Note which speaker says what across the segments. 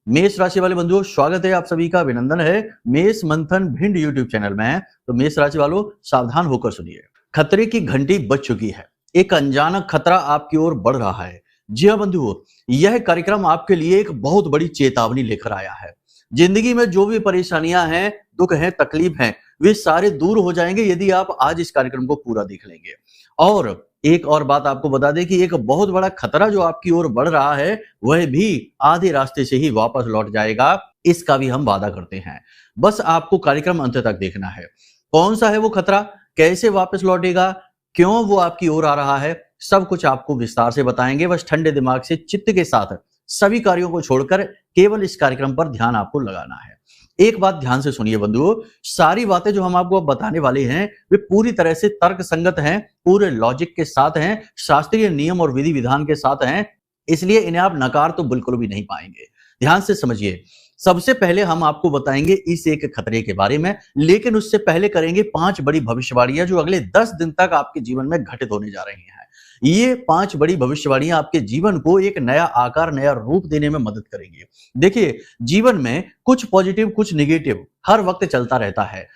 Speaker 1: मेष राशि वाले बंधुओं, स्वागत है आप सभी का, अभिनंदन है मेष मंथन भिंड यूट्यूब चैनल में। तो मेष राशि वालों, सावधान होकर सुनिए। खतरे की घंटी बज चुकी है। एक अनजाना खतरा आपकी ओर बढ़ रहा है। जी हाँ बंधुओं, यह कार्यक्रम आपके लिए एक बहुत बड़ी चेतावनी लेकर आया है। जिंदगी में जो भी परेशानियां हैं, दुख हैं, तकलीफ हैं, वे सारे दूर हो जाएंगे यदि आप आज इस कार्यक्रम को पूरा देख लेंगे। और एक और बात आपको बता दें कि एक बहुत बड़ा खतरा जो आपकी ओर बढ़ रहा है, वह भी आधे रास्ते से ही वापस लौट जाएगा, इसका भी हम वादा करते हैं। बस आपको कार्यक्रम अंत तक देखना है। कौन सा है वो खतरा, कैसे वापस लौटेगा, क्यों वो आपकी ओर आ रहा है, सब कुछ आपको विस्तार से बताएंगे। बस ठंडे दिमाग से, चित्त के साथ सभी कार्यों को छोड़कर केवल इस कार्यक्रम पर ध्यान आपको लगाना है। एक बात ध्यान से सुनिए बंधुओं, सारी बातें जो हम आपको बताने वाले हैं वे पूरी तरह से तर्क संगत हैं, पूरे लॉजिक के साथ हैं, शास्त्रीय नियम और विधि विधान के साथ हैं, इसलिए इन्हें आप नकार तो बिल्कुल भी नहीं पाएंगे। ध्यान से समझिए। सबसे पहले हम आपको बताएंगे इस एक खतरे के बारे में, लेकिन उससे पहले करेंगे 5 बड़ी भविष्यवाणियां जो अगले 10 दिन तक आपके जीवन में घटित होने जा रही हैं। ये 5 बड़ी भविष्यवाणियां आपके जीवन को एक नया आकार, नया रूप देने में मदद करेंगी। देखिए, जीवन में कुछ पॉजिटिव, कुछ नेगेटिव हर वक्त चलता रहता है।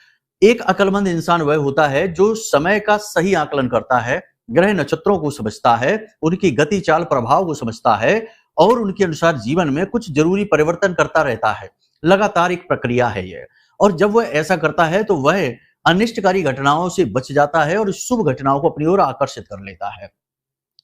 Speaker 1: एक अक्लमंद इंसान वह होता है जो समय का सही आकलन करता है, ग्रह नक्षत्रों को समझता है, उनकी गति, चाल, प्रभाव को समझता है और उनके अनुसार जीवन में कुछ जरूरी परिवर्तन करता रहता है। लगातार एक प्रक्रिया है ये। और जब वह ऐसा करता है तो वह अनिष्टकारी घटनाओं से बच जाता है और शुभ घटनाओं को अपनी ओर आकर्षित कर लेता है।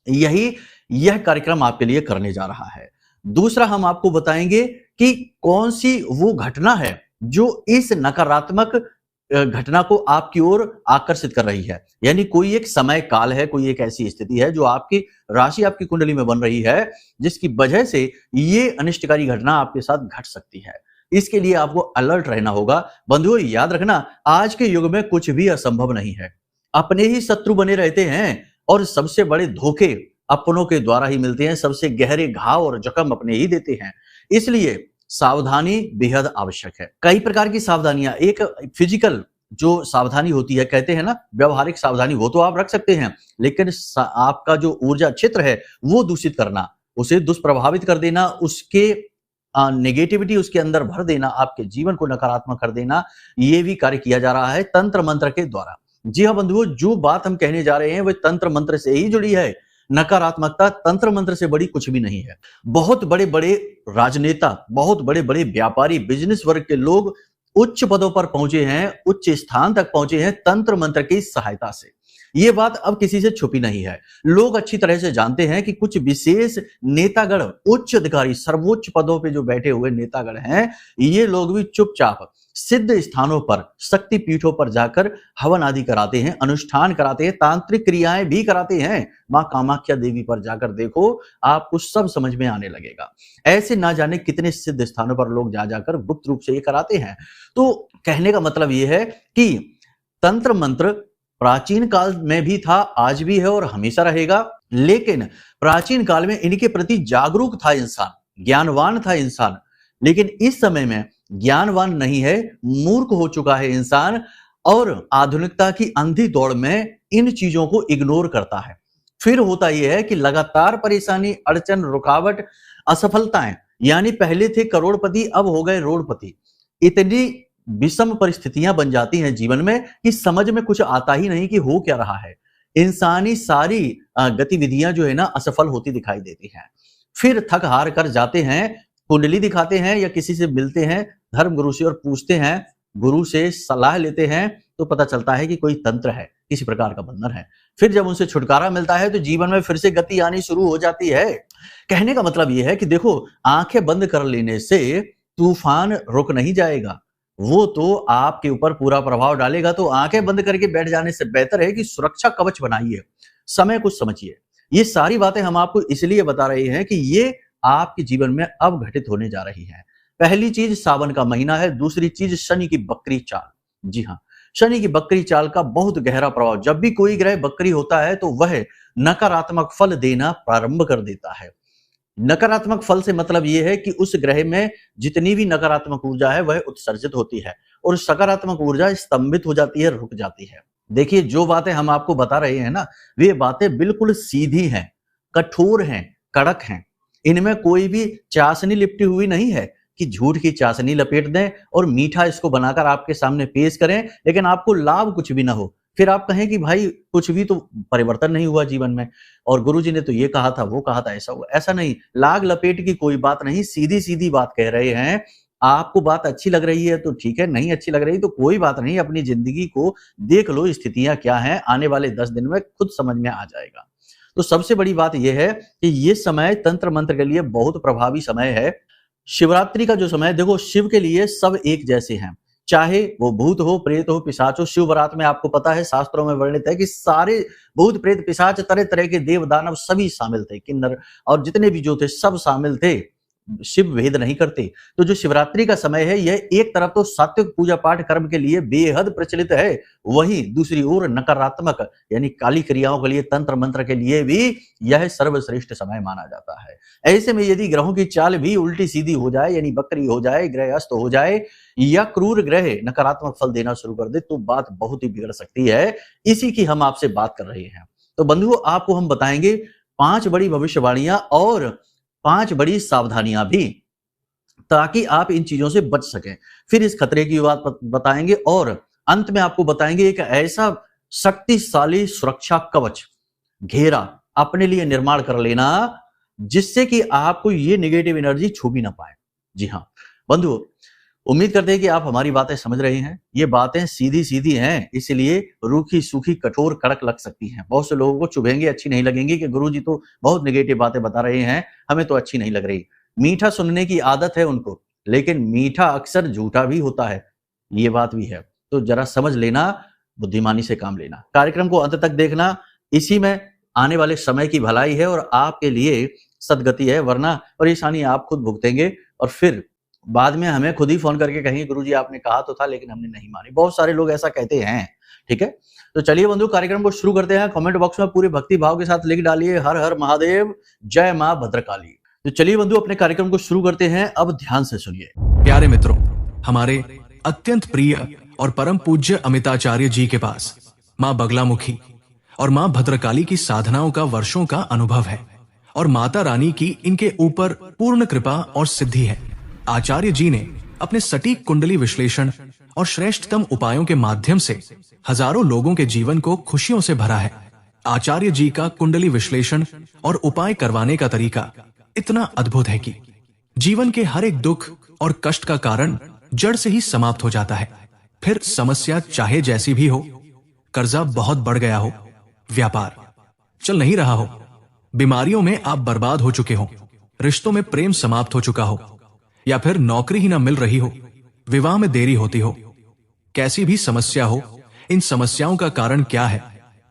Speaker 1: यही यह कार्यक्रम आपके लिए करने जा रहा है। दूसरा, हम आपको बताएंगे कि कौन सी वो घटना है जो इस नकारात्मक घटना को आपकी ओर आकर्षित कर रही है। यानी कोई एक समय काल है, कोई एक ऐसी स्थिति है जो आपकी राशि, आपकी कुंडली में बन रही है, जिसकी वजह से ये अनिष्टकारी घटना आपके साथ घट सकती है। इसके लिए आपको अलर्ट रहना होगा। बंधुओं, याद रखना, आज के युग में कुछ भी असंभव नहीं है। अपने ही शत्रु बने रहते हैं और सबसे बड़े धोखे अपनों के द्वारा ही मिलते हैं। सबसे गहरे घाव और जख्म अपने ही देते हैं। इसलिए सावधानी बेहद आवश्यक है। कई प्रकार की सावधानियां, एक फिजिकल जो सावधानी होती है, कहते हैं ना व्यवहारिक सावधानी, वो तो आप रख सकते हैं, लेकिन आपका जो ऊर्जा क्षेत्र है वो दूषित करना, उसे दुष्प्रभावित कर देना, उसके नेगेटिविटी उसके अंदर भर देना, आपके जीवन को नकारात्मक कर देना, ये भी कार्य किया जा रहा है तंत्र मंत्र के द्वारा। जी हाँ बंधुओं, जो बात हम कहने जा रहे हैं वह तंत्र मंत्र से ही जुड़ी है। नकारात्मकता तंत्र मंत्र से बड़ी कुछ भी नहीं है। बहुत बड़े बड़े राजनेता, बहुत बड़े बड़े व्यापारी, बिजनेस वर्ग के लोग उच्च पदों पर पहुंचे हैं, उच्च स्थान तक पहुंचे हैं तंत्र मंत्र की सहायता से। ये बात अब किसी से छुपी नहीं है। लोग अच्छी तरह से जानते हैं कि कुछ विशेष नेतागण, उच्च अधिकारी, सर्वोच्च पदों पे जो बैठे हुए नेतागण हैं, ये लोग भी चुपचाप सिद्ध स्थानों पर, शक्ति पीठों पर जाकर हवन आदि कराते हैं, अनुष्ठान कराते हैं, तांत्रिक क्रियाएं भी कराते हैं। मां कामाख्या देवी पर जाकर देखो, आपको सब समझ में आने लगेगा। ऐसे ना जाने कितने सिद्ध स्थानों पर लोग जा जाकर गुप्त रूप से ये कराते हैं। तो कहने का मतलब ये है कि तंत्र मंत्र प्राचीन काल में भी था, आज भी है और हमेशा रहेगा। लेकिन प्राचीन काल में इनके प्रति जागरूक था इंसान, ज्ञानवान था इंसान। लेकिन इस समय में ज्ञानवान नहीं है, मूर्ख हो चुका है इंसान और आधुनिकता की अंधी दौड़ में इन चीजों को इग्नोर करता है। फिर होता यह है कि लगातार परेशानी, अड़चन, रुकावट, असफलताएं, यानी पहले थे करोड़पति अब हो गए रोड़पति। इतनी विषम परिस्थितियां बन जाती हैं जीवन में कि समझ में कुछ आता ही नहीं कि हो क्या रहा है। इंसानी सारी गतिविधियां जो है ना असफल होती दिखाई देती हैं। फिर थक हार कर जाते हैं, कुंडली दिखाते हैं या किसी से मिलते हैं, धर्म गुरु से, और पूछते हैं, गुरु से सलाह लेते हैं, तो पता चलता है कि कोई तंत्र है, किसी प्रकार का बंधन है। फिर जब उनसे छुटकारा मिलता है तो जीवन में फिर से गति आनी शुरू हो जाती है। कहने का मतलब यह है कि देखो, आंखें बंद कर लेने से तूफान रुक नहीं जाएगा, वो तो आपके ऊपर पूरा प्रभाव डालेगा। तो आंखें बंद करके बैठ जाने से बेहतर है कि सुरक्षा कवच बनाइए, समय कुछ समझिए। ये सारी बातें हम आपको इसलिए बता रहे हैं कि ये आपके जीवन में अब घटित होने जा रही है। पहली चीज सावन का महीना है। दूसरी चीज शनि की बकरी चाल। जी हाँ, शनि की बकरी चाल का बहुत गहरा प्रभाव। जब भी कोई ग्रह बकरी होता है तो वह नकारात्मक फल देना प्रारंभ कर देता है। नकारात्मक फल से मतलब यह है कि उस ग्रह में जितनी भी नकारात्मक ऊर्जा है वह उत्सर्जित होती है और सकारात्मक ऊर्जा स्तंभित हो जाती है, रुक जाती है। देखिए, जो बातें हम आपको बता रहे हैं ना, वे बातें बिल्कुल सीधी हैं, कठोर हैं, कड़क हैं। इनमें कोई भी चाशनी लिपटी हुई नहीं है। कि झूठ की चाशनी लपेट दें और मीठा इसको बनाकर आपके सामने पेश करें, लेकिन आपको लाभ कुछ भी ना हो। फिर आप कहें कि भाई कुछ भी तो परिवर्तन नहीं हुआ जीवन में, और गुरुजी ने तो ये कहा था, वो कहा था, ऐसा हुआ। ऐसा नहीं, लाग लपेट की कोई बात नहीं, सीधी-सीधी बात कह रहे हैं। आपको बात अच्छी लग रही है तो ठीक है, नहीं अच्छी लग रही तो कोई बात नहीं, अपनी ज़िंदगी को देख लो, स्थितियाँ क्या हैं, आने वाले 10 दिन में खुद समझ में आ जाएगा। तो सबसे बड़ी बात ये है कि ये समय तंत्र मंत्र के लिए बहुत प्रभावी समय है। शिवरात्रि का जो समय है, देखो शिव के लिए सब एक जैसे हैं, चाहे वो भूत हो, प्रेत हो, पिशाच हो। शिव बारात में आपको पता है, शास्त्रों में वर्णित है कि सारे भूत, प्रेत, पिशाच, तरह तरह के देव दानव सभी शामिल थे, किन्नर और जितने भी जो थे सब शामिल थे। शिव भेद नहीं करते। तो जो शिवरात्रि का समय है, यह एक तरफ तो सात्विक पूजा पाठ कर्म के लिए बेहद प्रचलित है, वहीं दूसरी ओर नकारात्मक यानी काली क्रियाओं के लिए, तंत्र मंत्र के लिए भी यह सर्वश्रेष्ठ समय माना जाता है। ऐसे में यदि ग्रहों की चाल भी उल्टी सीधी हो जाए, यानी वक्री हो जाए, ग्रह अस्त हो जाए या क्रूर ग्रह नकारात्मक फल देना शुरू कर दे, तो बात बहुत ही बिगड़ सकती है। इसी की हम आपसे बात कर रहे हैं। तो बंधुओं, आपको हम बताएंगे 5 बड़ी भविष्यवाणियां और 5 बड़ी सावधानियां भी, ताकि आप इन चीजों से बच सकें। फिर इस खतरे की बात बताएंगे और अंत में आपको बताएंगे एक ऐसा शक्तिशाली सुरक्षा कवच घेरा अपने लिए निर्माण कर लेना, जिससे कि आपको ये नेगेटिव एनर्जी छू भी ना पाए। जी हाँ बंधुओं, उम्मीद करते हैं कि आप हमारी बातें समझ रहे हैं। ये बातें सीधी सीधी हैं, इसलिए रूखी सूखी कठोर कड़क लग सकती हैं। बहुत से लोगों को चुभेंगे, अच्छी नहीं लगेंगी कि गुरुजी तो बहुत नेगेटिव बातें बता रहे हैं, हमें तो अच्छी नहीं लग रही। मीठा सुनने की आदत है उनको, लेकिन मीठा अक्सर झूठा भी होता है, ये बात भी है। तो जरा समझ लेना, बुद्धिमानी से काम लेना। कार्यक्रम को अंत तक देखना, इसी में आने वाले समय की भलाई है और आपके लिए सदगति है, वरना परेशानी आप खुद भुगतेंगे और फिर बाद में हमें खुद ही फोन करके कहेंगे गुरुजी आपने कहा तो था लेकिन हमने नहीं मानी। बहुत सारे लोग ऐसा कहते हैं। ठीक है, तो चलिए बंधु, कार्यक्रम को शुरू करते हैं। कमेंट बॉक्स में पूरे भक्ति भाव के साथ लिख डालिए, हर हर महादेव, जय मां भद्रकाली। तो चलिए बंधु, अपने कार्यक्रम को शुरू करते हैं। अब ध्यान से सुनिए।
Speaker 2: प्यारे मित्रों, हमारे अत्यंत प्रिय और परम पूज्य अमिताचार्य जी के पास मां बगलामुखी और मां भद्रकाली की साधनाओं का वर्षों का अनुभव है और माता रानी की इनके ऊपर पूर्ण कृपा और सिद्धि है। आचार्य जी ने अपने सटीक कुंडली विश्लेषण और श्रेष्ठतम उपायों के माध्यम से हजारों लोगों के जीवन को खुशियों से भरा है। आचार्य जी का कुंडली विश्लेषण और उपाय करवाने का तरीका इतना अद्भुत है कि जीवन के हर एक दुख और कष्ट का कारण जड़ से ही समाप्त हो जाता है। फिर समस्या चाहे जैसी भी हो, कर्जा बहुत बढ़ गया हो, व्यापार चल नहीं रहा हो, बीमारियों में आप बर्बाद हो चुके हो, रिश्तों में प्रेम समाप्त हो चुका हो, या फिर नौकरी ही ना मिल रही हो, विवाह में देरी होती हो, कैसी भी समस्या हो, इन समस्याओं का कारण क्या है,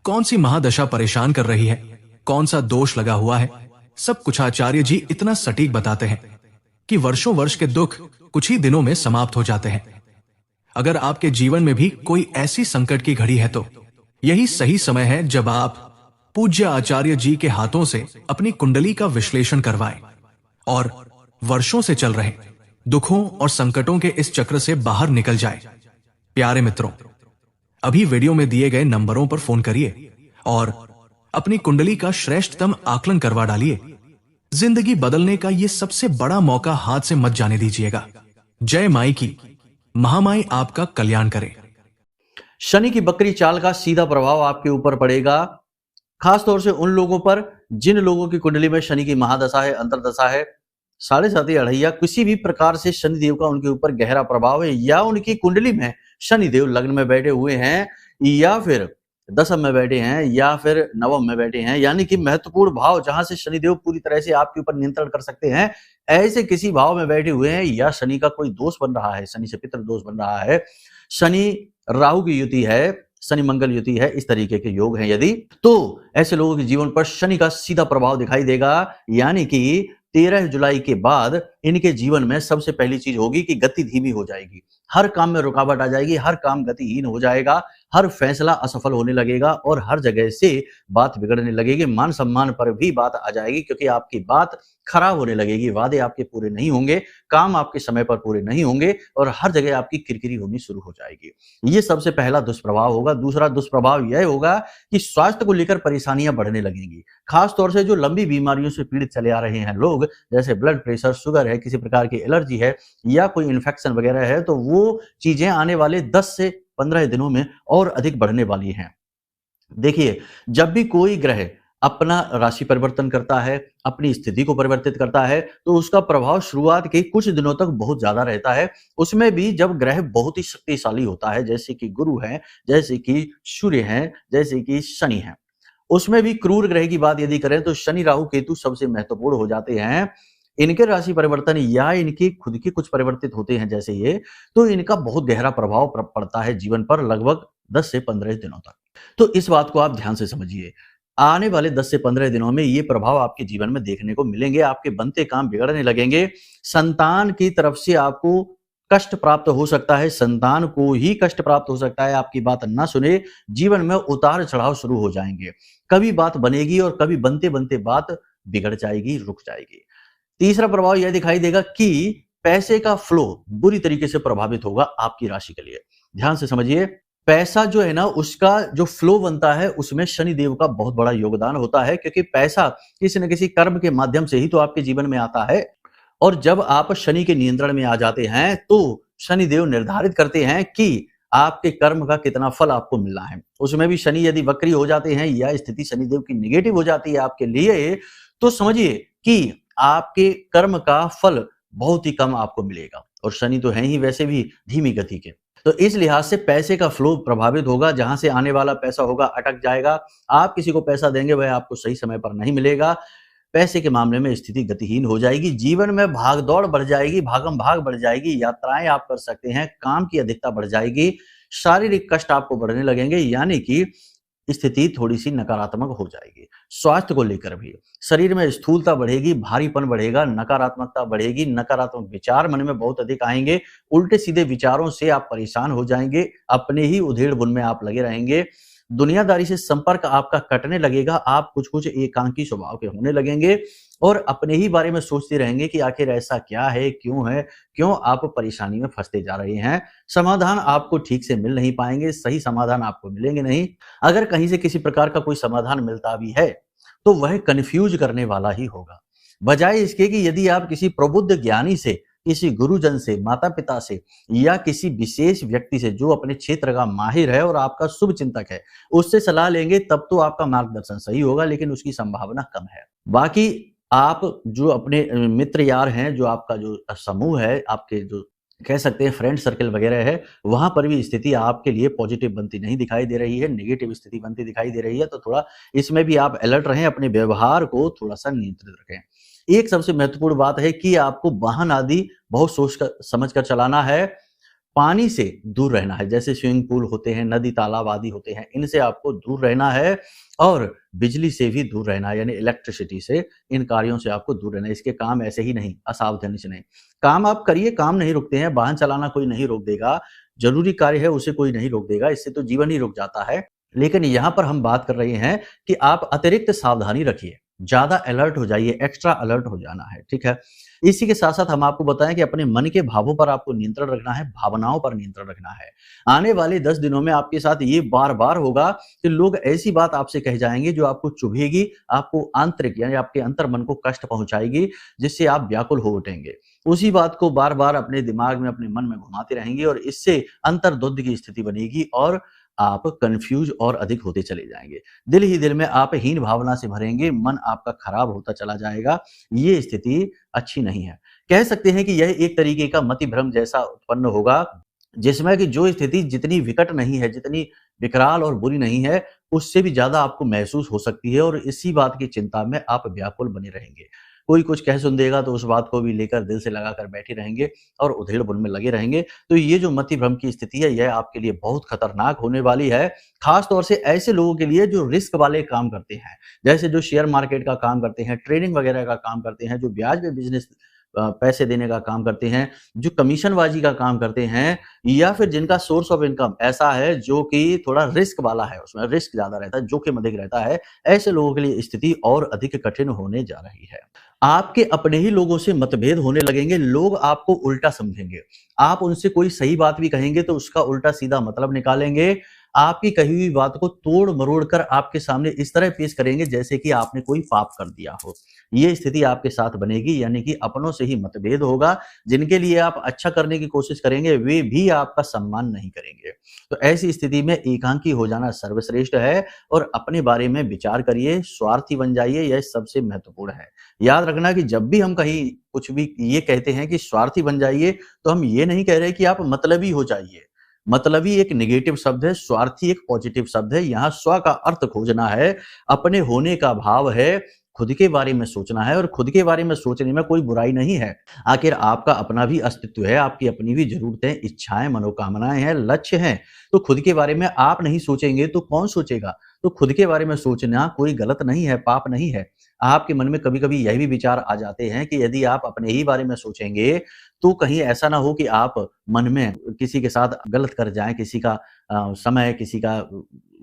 Speaker 2: कौन सी महादशा परेशान कर रही है, कौन सा दोष लगा हुआ है, सब कुछ आचार्य जी इतना सटीक बताते हैं कि वर्षों वर्ष के दुख कुछ ही दिनों में समाप्त हो जाते हैं। अगर आपके जीवन में भी कोई ऐसी संकट की घड़ी है तो यही सही समय है जब आप पूज्य आचार्य जी के हाथों से अपनी कुंडली का विश्लेषण करवाएं और वर्षों से चल रहे दुखों और संकटों के इस चक्र से बाहर निकल जाए। प्यारे मित्रों, अभी वीडियो में दिए गए नंबरों पर फोन करिए और अपनी कुंडली का श्रेष्ठतम आकलन करवा डालिए। जिंदगी बदलने का ये सबसे बड़ा मौका हाथ से मत जाने दीजिएगा। जय माई की, महामाई आपका कल्याण करे।
Speaker 1: शनि की बकरी चाल का सीधा प्रभाव आपके ऊपर पड़ेगा, खासतौर से उन लोगों पर जिन लोगों की कुंडली में शनि की महादशा है, अंतरदशा है, 7.5 अढ़ैया, किसी भी प्रकार से शनिदेव का उनके ऊपर गहरा प्रभाव है, या उनकी कुंडली में शनिदेव लग्न में बैठे हुए हैं, या फिर दशम में बैठे हैं, या फिर नवम में बैठे हैं, यानी कि महत्वपूर्ण भाव जहां से शनिदेव पूरी तरह से आपके ऊपर नियंत्रण कर सकते हैं, ऐसे किसी भाव में बैठे हुए हैं, या शनि का कोई दोष बन रहा है, शनि से पितृ दोष बन रहा है, शनि राहु की युति है, शनि मंगल युति है, इस तरीके के योग हैं यदि, तो ऐसे लोगों के जीवन पर शनि का सीधा प्रभाव दिखाई देगा। यानी कि 13 जुलाई के बाद इनके जीवन में सबसे पहली चीज होगी कि गति धीमी हो जाएगी, हर काम में रुकावट आ जाएगी, हर काम गतिहीन हो जाएगा, हर फैसला असफल होने लगेगा और हर जगह से बात बिगड़ने लगेगी, मान सम्मान पर भी बात आ जाएगी क्योंकि आपकी बात खराब होने लगेगी, वादे आपके पूरे नहीं होंगे, काम आपके समय पर पूरे नहीं होंगे और हर जगह आपकी किरकिरी होनी शुरू हो जाएगी। ये सबसे पहला दुष्प्रभाव होगा। दूसरा दुष्प्रभाव यह होगा कि स्वास्थ्य को लेकर परेशानियां बढ़ने लगेंगी, खास तौर से जो लंबी बीमारियों से पीड़ित चले आ रहे हैं लोग, जैसे ब्लड प्रेशर, शुगर है, किसी प्रकार की एलर्जी है या कोई इन्फेक्शन वगैरह है, तो वो चीजें आने वाले 10 से 15 दिनों में और अधिक बढ़ने वाली हैं। देखिए, जब भी कोई ग्रह अपना राशि परिवर्तन करता है, अपनी स्थिति को परिवर्तित करता है, तो उसका प्रभाव शुरुआत के कुछ दिनों तक बहुत ज्यादा रहता है। उसमें भी जब ग्रह बहुत ही शक्तिशाली होता है, जैसे कि गुरु हैं, जैसे कि सूर्य हैं, जैसे कि शनि हैं। उसमें भी क्रूर ग्रह की बात यदि करें तो शनि, राहु, केतु सबसे महत्वपूर्ण हो जाते हैं। इनके राशि परिवर्तन या इनकी खुद की कुछ परिवर्तित होते हैं जैसे ये, तो इनका बहुत गहरा प्रभाव पड़ता है जीवन पर लगभग 10 से 15 दिनों तक। तो इस बात को आप ध्यान से समझिए। आने वाले 10 से 15 दिनों में ये प्रभाव आपके जीवन में देखने को मिलेंगे, आपके बनते काम बिगड़ने लगेंगे, संतान की तरफ से आपको कष्ट प्राप्त हो सकता है, संतान को ही कष्ट प्राप्त हो सकता है, आपकी बात ना सुने, जीवन में उतार चढ़ाव शुरू हो जाएंगे, कभी बात बनेगी और कभी बनते बनते बात बिगड़ जाएगी, रुक जाएगी। तीसरा प्रभाव यह दिखाई देगा कि पैसे का फ्लो बुरी तरीके से प्रभावित होगा आपकी राशि के लिए। ध्यान से समझिए, पैसा जो है ना, उसका जो फ्लो बनता है उसमें शनि देव का बहुत बड़ा योगदान होता है, क्योंकि पैसा किसी न किसी कर्म के माध्यम से ही तो आपके जीवन में आता है। और जब आप शनि के नियंत्रण में आ जाते हैं तो शनि देव निर्धारित करते हैं कि आपके कर्म का कितना फल आपको मिलना है। उसमें भी शनि यदि वक्री हो जाते हैं या स्थिति शनि देव की निगेटिव हो जाती है आपके लिए, तो समझिए कि आपके कर्म का फल बहुत ही कम आपको मिलेगा। और शनि तो है ही वैसे भी धीमी गति के, तो इस लिहाज से पैसे का फ्लो प्रभावित होगा, जहां से आने वाला पैसा होगा अटक जाएगा। आप किसी को पैसा देंगे वह आपको सही समय पर नहीं मिलेगा, पैसे के मामले में स्थिति गतिहीन हो जाएगी, जीवन में भागदौड़ बढ़ जाएगी, भागम भाग बढ़ जाएगी, यात्राएं आप कर सकते हैं, काम की अधिकता बढ़ जाएगी, शारीरिक कष्ट आपको बढ़ने लगेंगे, यानी कि स्थिति थोड़ी सी नकारात्मक हो जाएगी। स्वास्थ्य को लेकर भी शरीर में स्थूलता बढ़ेगी, भारीपन बढ़ेगा, नकारात्मकता बढ़ेगी, नकारात्मक विचार मन में बहुत अधिक आएंगे, उल्टे सीधे विचारों से आप परेशान हो जाएंगे, अपने ही उधेड़ बुन में आप लगे रहेंगे, दुनियादारी से संपर्क आपका कटने लगेगा, आप कुछ एकांकी स्वभाव के होने लगेंगे और अपने ही बारे में सोचते रहेंगे कि आखिर ऐसा क्या है, क्यों आप परेशानी में फंसते जा रहे हैं। समाधान आपको ठीक से मिल नहीं पाएंगे, सही समाधान आपको मिलेंगे नहीं। अगर कहीं से किसी प्रकार का कोई समाधान मिलता भी है तो वह कन्फ्यूज करने वाला ही होगा, बजाय इसके कि यदि आप किसी प्रबुद्ध ज्ञानी से, किसी गुरुजन से, माता पिता से या किसी विशेष व्यक्ति से जो अपने क्षेत्र का माहिर है और आपका शुभ चिंतक है, उससे सलाह लेंगे, तब तो आपका मार्गदर्शन सही होगा, लेकिन उसकी संभावना कम है। बाकी आप जो अपने मित्र यार हैं, जो आपका जो समूह है, आपके जो कह सकते हैं फ्रेंड सर्कल वगैरह है, वहां पर भी स्थिति आपके लिए पॉजिटिव बनती नहीं दिखाई दे रही है, नेगेटिव स्थिति बनती दिखाई दे रही है। तो थोड़ा इसमें भी आप अलर्ट रहें, अपने व्यवहार को थोड़ा सा नियंत्रित रखें। एक सबसे महत्वपूर्ण बात है कि आपको वाहन आदि बहुत सोच कर समझ कर चलाना है, पानी से दूर रहना है, जैसे स्विमिंग पूल होते हैं, नदी तालाब आदि होते हैं, इनसे आपको दूर रहना है और बिजली से भी दूर रहना है, यानी इलेक्ट्रिसिटी से, इन कार्यों से आपको दूर रहना है। इसके काम ऐसे ही नहीं, असावधानी से नहीं। काम आप करिए, काम नहीं रुकते हैं, वाहन चलाना कोई नहीं रोक देगा, जरूरी कार्य है उसे कोई नहीं रोक देगा, इससे तो जीवन ही रुक जाता है। लेकिन यहाँ पर हम बात कर रहे हैं कि आप अतिरिक्त सावधानी रखिए, ज्यादा अलर्ट हो जाइए, एक्स्ट्रा अलर्ट हो जाना है, ठीक है। इसी के साथ साथ हम आपको बताएं कि अपने मन के भावों पर आपको नियंत्रण रखना है, भावनाओं पर नियंत्रण रखना है। आने वाले 10 दिनों में आपके साथ ये बार बार होगा कि लोग ऐसी बात आपसे कह जाएंगे जो आपको चुभेगी, आपको आंतरिक यानी आपके अंतर मन को कष्ट पहुंचाएगी, जिससे आप व्याकुल हो उठेंगे। उसी बात को बार बार अपने दिमाग में, अपने मन में घुमाते रहेंगे और इससे अंतर्द्वंद की स्थिति बनेगी और आप कंफ्यूज और अधिक होते चले जाएंगे। दिल ही दिल में आप हीन भावना से भरेंगे, मन आपका खराब होता चला जाएगा। ये स्थिति अच्छी नहीं है। कह सकते हैं कि यह एक तरीके का मति भ्रम जैसा उत्पन्न होगा, जिसमें कि जो स्थिति जितनी विकट नहीं है, जितनी विकराल और बुरी नहीं है, उससे भी ज्यादा आपको महसूस हो सकती है और इसी बात की चिंता में आप व्याकुल बने रहेंगे। कोई कुछ कह सुन देगा तो उस बात को भी लेकर दिल से लगाकर बैठे रहेंगे और उधेड़ बुन में लगे रहेंगे। तो ये जो मति भ्रम की स्थिति है, यह आपके लिए बहुत खतरनाक होने वाली है, खास तौर से ऐसे लोगों के लिए जो रिस्क वाले काम करते हैं, जैसे जो शेयर मार्केट का काम करते हैं, ट्रेडिंग वगैरह का काम करते हैं, जो ब्याज पे बिजनेस पैसे देने का काम करते हैं, जो कमीशनबाजी का काम करते हैं, या फिर जिनका सोर्स ऑफ इनकम ऐसा है जो कि थोड़ा रिस्क वाला है, उसमें रिस्क ज़्यादा रहता है, जोखिम अधिक रहता है, ऐसे लोगों के लिए स्थिति और अधिक कठिन होने जा रही है। आपके अपने ही लोगों से मतभेद होने लगेंगे, लोग आपको उल्टा समझेंगे। आप उनसे कोई सही बात भी कहेंगे तो उसका उल्टा-सीधा मतलब निकालेंगे। आपकी कही हुई बात को तोड़-मरोड़ कर आपके सामने इस तरह पेश करेंगे जैसे कि आपने कोई पाप कर दिया हो। ये स्थिति आपके साथ बनेगी, यानी कि अपनों से ही मतभेद होगा। जिनके लिए आप अच्छा करने की कोशिश करेंगे, वे भी आपका सम्मान नहीं करेंगे। तो ऐसी स्थिति में एकांकी हो जाना सर्वश्रेष्ठ है और अपने बारे में विचार करिए, स्वार्थी बन जाइए, यह सबसे महत्वपूर्ण है। याद रखना कि जब भी हम कहीं कुछ भी ये कहते हैं कि स्वार्थी बन जाइए, तो हम ये नहीं कह रहे कि आप मतलबी हो जाइए। मतलबी एक नेगेटिव शब्द है, स्वार्थी एक पॉजिटिव शब्द है। यहाँ स्व का अर्थ खोजना है, अपने होने का भाव है, खुद के बारे में सोचना है, और खुद के बारे में सोचने में कोई बुराई नहीं है। आखिर आपका अपना भी अस्तित्व है, आपकी अपनी भी ज़रूरतें, इच्छाएँ, मनोकामनाएँ हैं, लक्ष्य हैं। तो खुद के बारे में आप नहीं सोचेंगे तो कौन सोचेगा? तो खुद के बारे में सोचना कोई गलत नहीं है, पाप नहीं है। आपके मन में कभी-कभी यह भी विचार आ जाते हैं कि यदि आप अपने ही बारे में सोचेंगे, तो कहीं ऐसा ना हो कि आप मन में किसी के साथ गलत कर जाएँ, किसी का समय, किसी का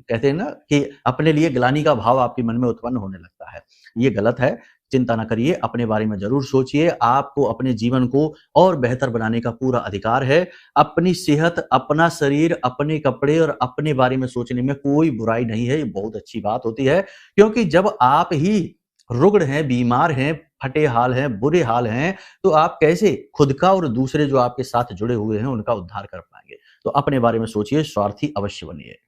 Speaker 1: कहते हैं ना कि अपने लिए ग्लानि का भाव आपके मन में उत्पन्न होने लगता है। ये गलत है, चिंता ना करिए, अपने बारे में ज़रूर सोचिए। आपको अपने जीवन को और बेहतर बनाने का पूरा अधिकार है। अपनी सेहत, अपना शरीर, अपने कपड़े और अपने बारे में सोचने में कोई बुराई नहीं है, ये बहुत अच्छी बात होती है, क्योंकि जब आप ही रुग्ण हैं, बीमार हैं, फटे हाल हैं, बुरे हाल हैं, तो आप कैसे खुद का और दूसरे जो आपके साथ जुड़े हुए हैं, उनका उद्धार कर पाएँगे? तो अपने बारे में सोचिए, स्वार्थी अवश्य बनिए।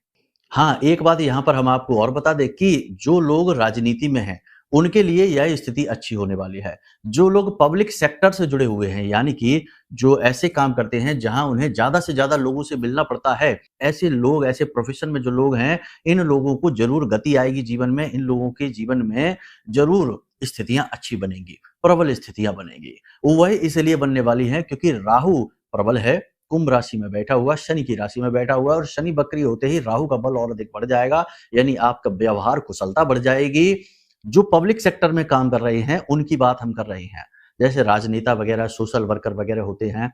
Speaker 1: हाँ, एक बात यहाँ पर हम आपको और बता दें कि जो लोग राजनीति में हैं, उनके लिए यह स्थिति अच्छी होने वाली है। जो लोग पब्लिक सेक्टर से जुड़े हुए हैं, यानी कि जो ऐसे काम करते हैं जहाँ उन्हें ज़्यादा से ज़्यादा लोगों से मिलना पड़ता है, ऐसे लोग, ऐसे प्रोफ़ेशन में जो लोग हैं, इन लोगों को ज़रूर गति आएगी जीवन में, इन लोगों के जीवन में ज़रूर स्थितियाँ अच्छी बनेंगी, प्रबल स्थितियाँ बनेंगी। वह इसलिए बनने वाली हैं क्योंकि राहु प्रबल है, कुंभ राशि में बैठा हुआ, शनि की राशि में बैठा हुआ है, और शनि वक्री होते ही राहु का बल और अधिक बढ़ जाएगा, यानी आपका व्यवहार कुशलता बढ़ जाएगी। जो पब्लिक सेक्टर में काम कर रहे हैं, उनकी बात हम कर रहे हैं। जैसे राजनेता वगैरह, सोशल वर्कर वगैरह होते हैं,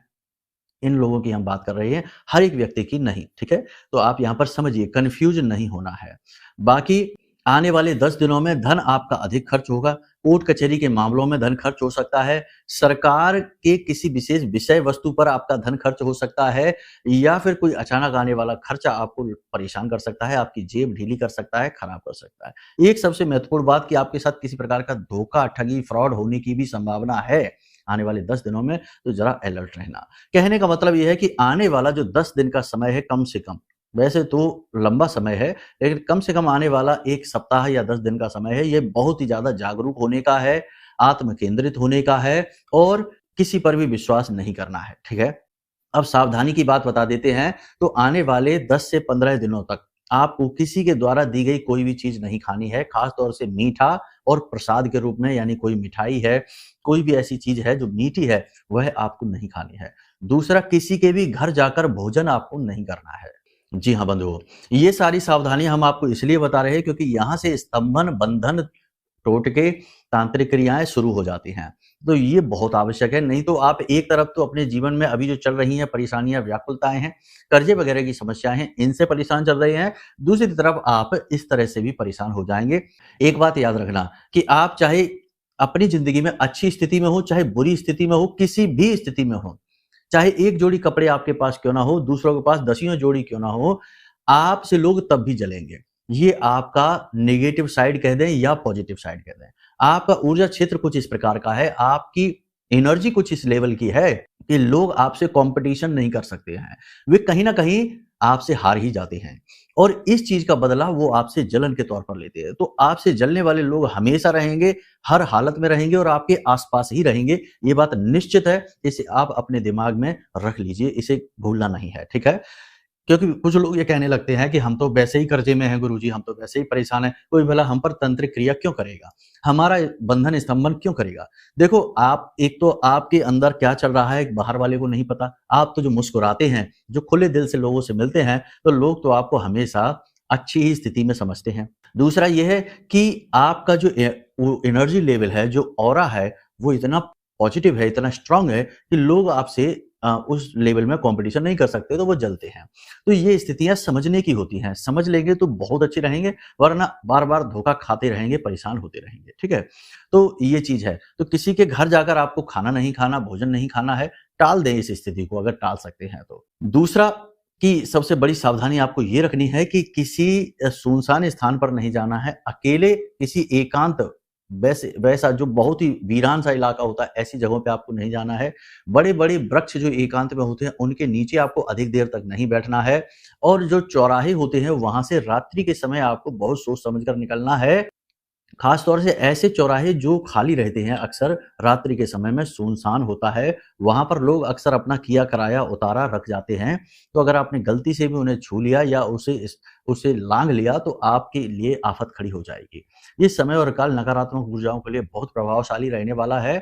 Speaker 1: इन लोगों की हम बात कर रहे हैं, हर एक व्यक्ति की नहीं, ठीक है? तो आप यहाँ पर समझिए, कन्फ्यूज़ नहीं होना है। बाकी आने वाले 10 दिनों में धन आपका अधिक खर्च होगा, कोर्ट कचहरी के मामलों में धन खर्च हो सकता है, सरकार के किसी विशेष विषय वस्तु पर आपका धन खर्च हो सकता है, या फिर कोई अचानक आने वाला खर्चा आपको परेशान कर सकता है, आपकी जेब ढीली कर सकता है, खराब कर सकता है। एक सबसे महत्वपूर्ण बात कि आपके साथ किसी प्रकार का धोखा, ठगी, फ्रॉड होने की भी संभावना है आने वाले 10 दिनों में, तो ज़रा अलर्ट रहना। कहने का मतलब ये है कि आने वाला जो 10 दिन का समय है, कम से कम, वैसे तो लंबा समय है, लेकिन कम से कम आने वाला 1 सप्ताह या 10 दिन का समय है, ये बहुत ही ज़्यादा जागरूक होने का है, आत्म केंद्रित होने का है, और किसी पर भी विश्वास नहीं करना है, ठीक है? अब सावधानी की बात बता देते हैं, तो आने वाले 10 से 15 दिनों तक आपको किसी के द्वारा दी गई कोई भी चीज़ नहीं खानी है, खास तौर से मीठा और प्रसाद के रूप में, यानी कोई मिठाई है, कोई भी ऐसी चीज़ है जो मीठी है, वह आपको नहीं खानी है। दूसरा, किसी के भी घर जाकर भोजन आपको नहीं करना है। जी हाँ, बंधुओं, ये सारी सावधानियाँ हम आपको इसलिए बता रहे हैं क्योंकि यहाँ से स्तंभन, बंधन, टोटके, तांत्रिक क्रियाएँ शुरू हो जाती हैं। तो ये बहुत आवश्यक है, नहीं तो आप एक तरफ तो अपने जीवन में अभी जो चल रही हैं परेशानियाँ, व्याकुलताएँ हैं, कर्ज़े वगैरह की समस्याएँ हैं, इनसे परेशान चल रहे हैं, दूसरी तरफ आप इस तरह से भी परेशान हो जाएँगे। एक बात याद रखना कि आप चाहे अपनी ज़िंदगी में अच्छी स्थिति में हो, चाहे बुरी स्थिति में हो, किसी भी स्थिति में हो, चाहे एक जोड़ी कपड़े आपके पास क्यों ना हो, दूसरों के पास दसियों जोड़ी क्यों ना हो, आपसे लोग तब भी जलेंगे। ये आपका नेगेटिव साइड कह दें या पॉजिटिव साइड कह दें। आपका ऊर्जा क्षेत्र कुछ इस प्रकार का है, आपकी एनर्जी कुछ इस लेवल की है कि लोग आपसे कॉम्पिटिशन नहीं कर सकते हैं। वे कहीं न कहीं आपसे हार ही जाते हैं, और इस चीज़ का बदला वो आपसे जलन के तौर पर लेते हैं। तो आपसे जलने वाले लोग हमेशा रहेंगे, हर हालत में रहेंगे और आपके आस-पास ही रहेंगे। ये बात निश्चित है, इसे आप अपने दिमाग में रख लीजिए, इसे भूलना नहीं है, ठीक है? क्योंकि कुछ लोग ये कहने लगते हैं कि हम तो वैसे ही कर्जे में हैं गुरुजी, हम तो वैसे ही परेशान हैं, कोई भला हम पर तंत्रिक क्रिया क्यों करेगा? हमारा बंधन स्तंभन क्यों करेगा? देखो, आप एक तो आपके अंदर क्या चल रहा है बाहर वाले को नहीं पता। आप तो जो मुस्कुराते हैं, जो खुले दिल से लोगों से मिलते हैं, तो लोग तो आपको हमेशा अच्छी ही स्थिति में समझते हैं। दूसरा ये है कि आपका जो वो एनर्जी लेवल है, जो ऑरा है, वो इतना पॉजिटिव है, इतना स्ट्रांग है कि लोग आपसे उस लेवल में कंपटीशन नहीं कर सकते, तो वो जलते हैं। तो ये स्थितियाँ समझने की होती हैं, समझ लेंगे तो बहुत अच्छे रहेंगे, वरना बार-बार धोखा खाते रहेंगे, परेशान होते रहेंगे, ठीक है? तो ये चीज़ है। तो किसी के घर जाकर आपको खाना नहीं खाना, भोजन नहीं खाना है, टाल दें इस स्थिति को अगर टाल सकते हैं तो। दूसरा कि सबसे बड़ी सावधानी आपको ये रखनी है कि किसी सुनसान स्थान पर नहीं जाना है, अकेले किसी एकांत वैसे वैसा जो बहुत ही वीरान सा इलाका होता है, ऐसी जगहों पे आपको नहीं जाना है। बड़े-बड़े वृक्ष जो एकांत में होते हैं, उनके नीचे आपको अधिक देर तक नहीं बैठना है और जो चौराहे होते हैं, वहाँ से रात्रि के समय आपको बहुत सोच समझ कर निकलना है। खास तौर से ऐसे चौराहे जो खाली रहते हैं अक्सर रात्रि के समय में सुनसान होता है, वहाँ पर लोग अक्सर अपना किया कराया उतारा रख जाते हैं। तो अगर आपने गलती से भी उन्हें छू लिया या उसे लांघ लिया तो आपके लिए आफत खड़ी हो जाएगी। ये समय और काल नकारात्मक ऊर्जाओं के लिए बहुत प्रभावशाली रहने वाला है,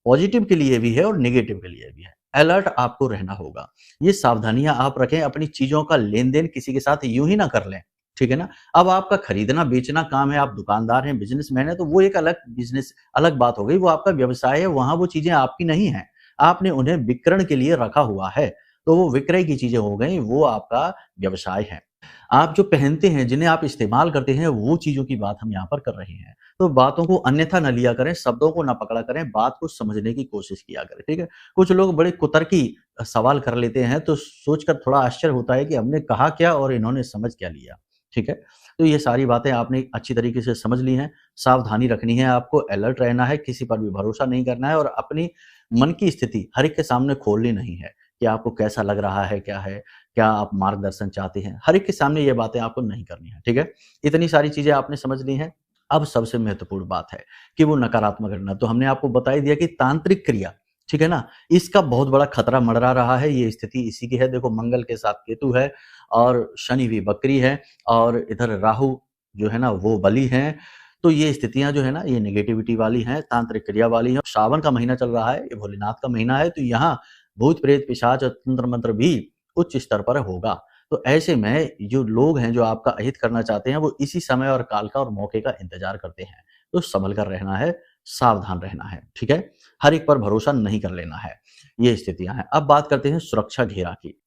Speaker 1: पॉजिटिव के लिए भी है और नेगेटिव के लिए भी है। अलर्ट आपको रहना होगा। ये सावधानियाँ आप रखें, अपनी चीज़ों का लेन-देन किसी के साथ यूँ ही ना कर लें, ठीक है ना? अब आपका खरीदना-बेचना काम है, आप दुकानदार हैं, बिज़नेसमैन हैं, तो वो एक अलग बात हो गई, वो आपका व्यवसाय है, वहाँ वो चीज़ें आपकी नहीं हैं। आपने उन्हें विक्रय के लिए रखा हुआ है, तो वो विक्रय की चीज़ें हो गईं, वो आपका व्यवसाय है। आप जो पहनते हैं, जिन्हें आप इस्तेमाल करते हैं, वो चीज़ों की बात हम यहाँ पर कर रहे हैं। तो बातों को अन्यथा न लिया करें, शब्दों को ना पकड़ा करें, बात को समझने की कोशिश किया करें, ठीक है? कुछ लोग बड़े कुतर्की सवाल कर लेते हैं, तो सोचकर थोड़ा आश्चर्य होता है कि हमने कहा क्या और इन्होंने समझ क्या लिया, ठीक है? तो ये सारी बातें आपने अच्छी तरीके से समझ ली हैं, सावधानी रखनी है आपको, अलर्ट रहना है, किसी पर भी भरोसा नहीं करना है और अपनी मन की स्थिति हर एक के सामने खोलनी नहीं है, कि आपको कैसा लग रहा है, क्या आप मार्गदर्शन चाहते हैं, हर एक के सामने ये बातें आपको नहीं करनी है, ठीक है? इतनी सारी चीज़ें आपने समझ ली हैं। अब सबसे महत्वपूर्ण बात है कि वो नकारात्मक घटना, तो हमने आपको बता ही दिया कि तांत्रिक क्रिया, ठीक है ना? इसका बहुत बड़ा खतरा मंडरा रहा है, ये स्थिति इसी की है। देखो मंगल के साथ केतु है और शनि भी बकरी है और इधर राहु जो है ना वो बलि हैं। तो ये स्थितियाँ जो है ना ये नेगेटिविटी वाली हैं, तांत्रिक क्रिया वाली हैं। सावन का महीना चल रहा है, ये भोलेनाथ का महीना है, तो यहाँ भूत, प्रेत, पिशाच और तंत्र मंत्र भी उच्च स्तर पर होगा। तो ऐसे में जो लोग हैं, जो आपका अहित करना चाहते हैं, वो इसी समय और काल का और मौके का इंतज़ार करते हैं। तो सँभल कर रहना है, सावधान रहना है, ठीक है? हर एक पर भरोसा नहीं कर लेना है। ये स्थितियाँ हैं। अब बात करते हैं सुरक्षा घेरा की।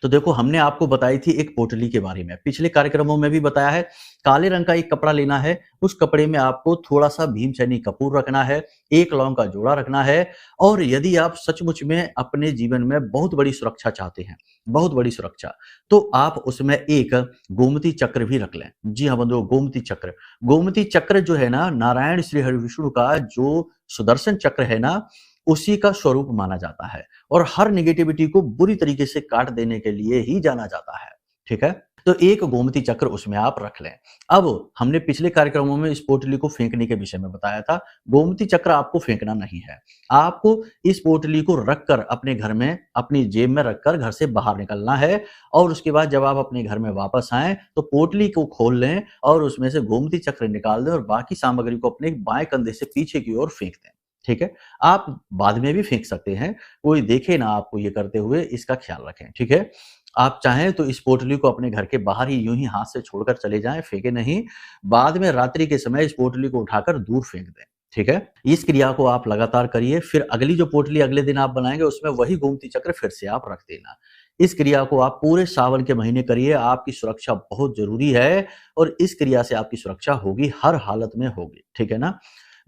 Speaker 1: तो देखो हमने आपको बताई थी एक पोटली के बारे में, पिछले कार्यक्रमों में भी बताया है, काले रंग का एक कपड़ा लेना है, उस कपड़े में आपको थोड़ा-सा भीमसेनी कपूर रखना है, 1 लौंग का जोड़ा रखना है और यदि आप सचमुच में अपने जीवन में बहुत बड़ी सुरक्षा चाहते हैं, बहुत बड़ी सुरक्षा, तो आप उसमें एक गोमती चक्र भी रख लें। जी हाँ बंधुओं, गोमती चक्र। गोमती चक्र जो है ना, नारायण श्री हरिविष्णु का जो सुदर्शन चक्र है ना, उसी का स्वरूप माना जाता है और हर नेगेटिविटी को बुरी तरीके से काट देने के लिए ही जाना जाता है, ठीक है? तो एक गोमती चक्र उसमें आप रख लें। अब हमने पिछले कार्यक्रमों में इस पोटली को फेंकने के विषय में बताया था, गोमती चक्र आपको फेंकना नहीं है। आपको इस पोटली को रखकर अपने घर में, अपनी जेब में रखकर घर से बाहर निकलना है और उसके बाद जब आप अपने घर में वापस आएँ, तो पोटली को खोल लें और उसमें से गोमती चक्र निकाल दें और बाकी सामग्री को अपने बाएँ कंधे से पीछे की ओर फेंक दें, ठीक है? आप बाद में भी फेंक सकते हैं, कोई देखे ना आपको ये करते हुए, इसका ख्याल रखें, ठीक है? आप चाहें तो इस पोटली को अपने घर के बाहर ही यूँ ही हाथ से छोड़कर चले जाएँ, फेंके नहीं। बाद में रात्रि के समय इस पोटली को उठाकर दूर फेंक दें, ठीक है? इस क्रिया को आप लगातार करिए, फिर अगली जो पोटली अगले दिन आप बनाएँगे, उसमें वही गोमती चक्र फिर से आप रख देना। इस क्रिया को आप पूरे सावन के महीने करिए, आपकी सुरक्षा बहुत ज़रूरी है और इस क्रिया से आपकी सुरक्षा होगी, हर हालत में होगी, ठीक है ना?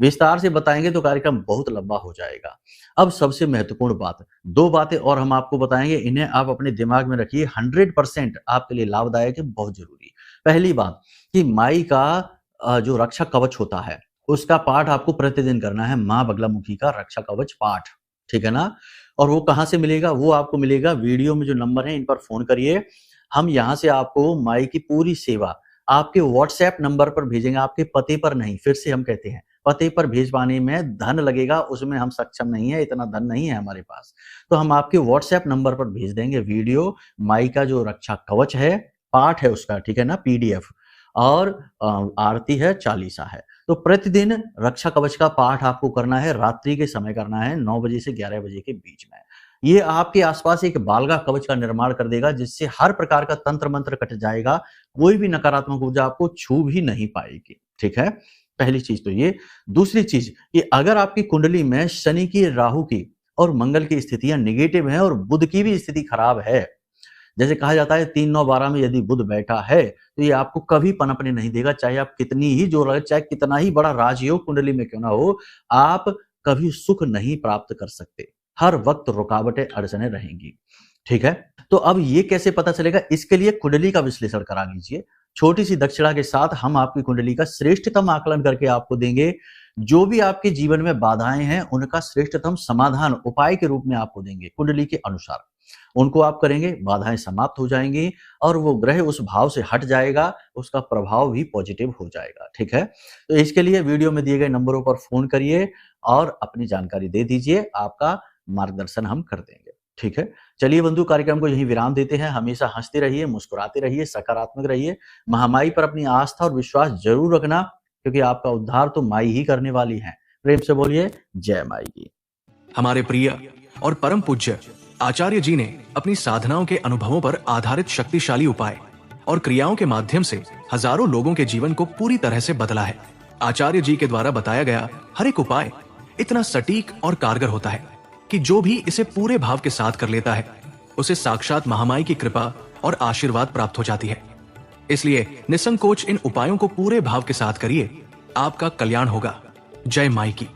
Speaker 1: विस्तार से बताएँगे तो कार्यक्रम बहुत लंबा हो जाएगा। अब सबसे महत्वपूर्ण बात, 2 बातें और हम आपको बताएँगे, इन्हें आप अपने दिमाग में रखिए, 100% आपके लिए लाभदायक है, बहुत ज़रूरी। पहली बात कि माई का जो रक्षा कवच होता है, उसका पाठ आपको प्रतिदिन करना है, माँ बगलामुखी का रक्षा कवच पाठ, ठीक है ना? और वो कहाँ से मिलेगा? वो आपको मिलेगा वीडियो में जो नंबर है, इन पर फ़ोन करिए। हम यहाँ से आपको माई की पूरी सेवा आपके व्हाट्सएप नंबर पर भेजेंगे, आपके पते पर नहीं। फिर से हम कहते हैं, पते पर भेजवाने में धन लगेगा, उसमें हम सक्षम नहीं है, इतना धन नहीं है हमारे पास। तो हम आपके व्हाट्सएप नंबर पर भेज देंगे वीडियो, माई का जो रक्षा कवच है, पाठ है उसका, ठीक है ना? पीडीएफ और आरती है, चालीसा है। तो प्रतिदिन रक्षा कवच का पाठ आपको करना है, रात्रि के समय करना है, 9 बजे से 11 बजे के बीच में। ये आपके आसपास एक बालगा कवच का निर्माण कर देगा, जिससे हर प्रकार का तंत्र मंत्र कट जाएगा, कोई भी नकारात्मक ऊर्जा आपको छू भी नहीं पाएगी, ठीक है? पहली चीज तो ये। दूसरी चीज कि अगर आपकी कुंडली में शनि की, राहु की और मंगल की स्थितियां निगेटिव हैं और बुध की भी स्थिति खराब है, जैसे कहा जाता है 3 9 12 में यदि बुध बैठा है तो ये आपको कभी पनपने नहीं देगा, चाहे आप कितनी ही जोर लगे, चाहे कितना ही बड़ा राजयोग कुंडली में क्यों ना हो, आप कभी सुख नहीं प्राप्त कर सकते। हर वक्त रुकावटें, अड़चने रहेंगी। ठीक है, तो अब ये कैसे पता चलेगा? इसके लिए कुंडली का विश्लेषण करा लीजिए। छोटी सी दक्षिणा के साथ हम आपकी कुंडली का श्रेष्ठतम आकलन करके आपको देंगे। जो भी आपके जीवन में बाधाएं हैं उनका श्रेष्ठतम समाधान उपाय के रूप में आपको देंगे। कुंडली के अनुसार उनको आप करेंगे, बाधाएं समाप्त हो जाएंगी और वो ग्रह उस भाव से हट जाएगा, उसका प्रभाव भी पॉजिटिव हो जाएगा। ठीक है, तो इसके लिए वीडियो में दिए गए नंबरों पर फोन करिए और अपनी जानकारी दे दीजिए, आपका मार्गदर्शन हम कर देंगे। ठीक है, चलिए बंधु, कार्यक्रम को यहीं विराम देते हैं। हमेशा हंसते रहिए, मुस्कुराते रहिए, सकारात्मक रहिए। महामाई पर अपनी आस्था और विश्वास जरूर रखना, क्योंकि आपका उद्धार तो माई ही करने वाली है। प्रेम से बोलिए जय माई की।
Speaker 2: हमारे प्रिय और परम पूज्य आचार्य जी ने अपनी साधनाओं के अनुभवों पर आधारित शक्तिशाली उपाय और क्रियाओं के माध्यम से हजारों लोगों के जीवन को पूरी तरह से बदला है। आचार्य जी के द्वारा बताया गया हर एक उपाय इतना सटीक और कारगर होता है कि जो भी इसे पूरे भाव के साथ कर लेता है उसे साक्षात महामाई की कृपा और आशीर्वाद प्राप्त हो जाती है। इसलिए निसंकोच इन उपायों को पूरे भाव के साथ करिए, आपका कल्याण होगा। जय माई की।